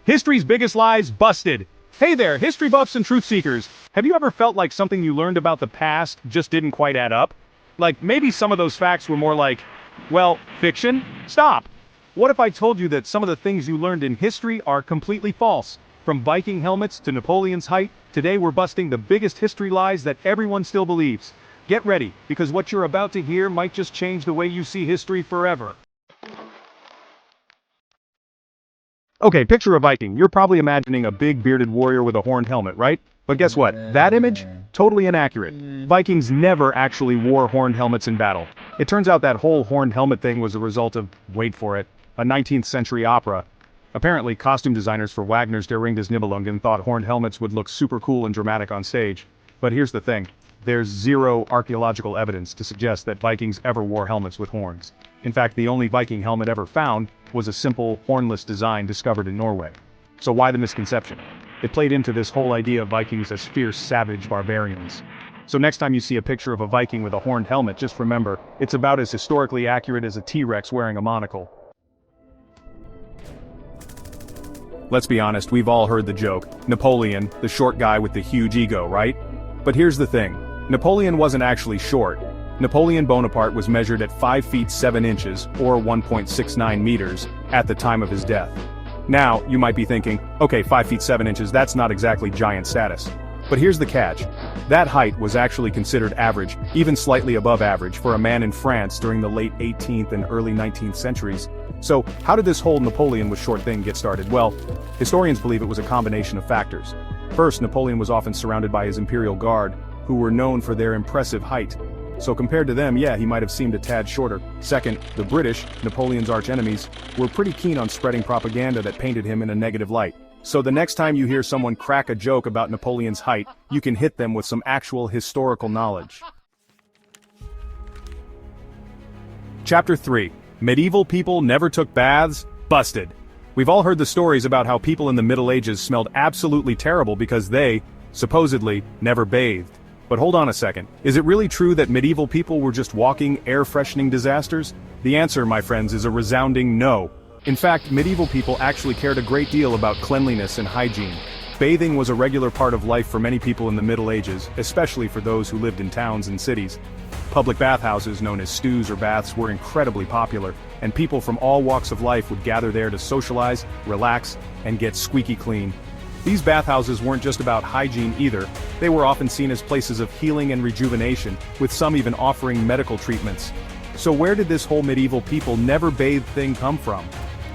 History's biggest lies busted. Hey there, history buffs and truth seekers. Have you ever felt like something you learned about the past just didn't quite add up? Like maybe some of those facts were more like, well, fiction? Stop. What if I told you that some of the things you learned in history are completely false? From Viking helmets to Napoleon's height, today we're busting the biggest history lies that everyone still believes. Get ready, because what you're about to hear might just change the way you see history forever. Okay, picture a Viking. You're probably imagining a big bearded warrior with a horned helmet, right? But guess what? That image? Totally inaccurate. Vikings never actually wore horned helmets in battle. It turns out that whole horned helmet thing was a result of, wait for it, a 19th century opera. Apparently, costume designers for Wagner's Der Ring des Nibelungen thought horned helmets would look super cool and dramatic on stage. But here's the thing. There's zero archaeological evidence to suggest that Vikings ever wore helmets with horns. In fact, the only Viking helmet ever found was a simple, hornless design discovered in Norway. So why the misconception? It played into this whole idea of Vikings as fierce, savage barbarians. So next time you see a picture of a Viking with a horned helmet, just remember, it's about as historically accurate as a T-Rex wearing a monocle. Let's be honest, we've all heard the joke. Napoleon, the short guy with the huge ego, right? But here's the thing. Napoleon wasn't actually short. Napoleon Bonaparte was measured at 5 feet 7 inches, or 1.69 meters, at the time of his death. Now, you might be thinking, okay, 5 feet 7 inches, that's not exactly giant status. But here's the catch. That height was actually considered average, even slightly above average, for a man in France during the late 18th and early 19th centuries. So, how did this whole Napoleon was short thing get started? Well, historians believe it was a combination of factors. First, Napoleon was often surrounded by his imperial guard, who were known for their impressive height. So compared to them, yeah, he might have seemed a tad shorter. Second, the British, Napoleon's arch-enemies, were pretty keen on spreading propaganda that painted him in a negative light. So the next time you hear someone crack a joke about Napoleon's height, you can hit them with some actual historical knowledge. Chapter 3. Medieval people never took baths? Busted. We've all heard the stories about how people in the Middle Ages smelled absolutely terrible because they, supposedly, never bathed. But hold on a second, is it really true that medieval people were just walking, air-freshening disasters? The answer, my friends, is a resounding no. In fact, medieval people actually cared a great deal about cleanliness and hygiene. Bathing was a regular part of life for many people in the Middle Ages, especially for those who lived in towns and cities. Public bathhouses, known as stews or baths, were incredibly popular, and people from all walks of life would gather there to socialize, relax, and get squeaky clean. These bathhouses weren't just about hygiene either, they were often seen as places of healing and rejuvenation, with some even offering medical treatments. So where did this whole medieval people never bathed thing come from?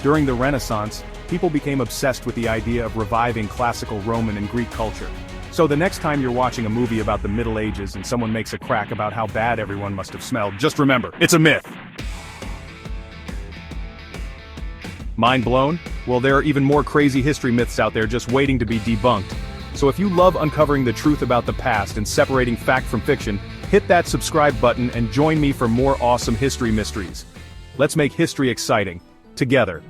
During the Renaissance, people became obsessed with the idea of reviving classical Roman and Greek culture. So the next time you're watching a movie about the Middle Ages and someone makes a crack about how bad everyone must have smelled, just remember, it's a myth! Mind blown? Well, there are even more crazy history myths out there just waiting to be debunked. So if you love uncovering the truth about the past and separating fact from fiction, hit that subscribe button and join me for more awesome history mysteries. Let's make history exciting. Together.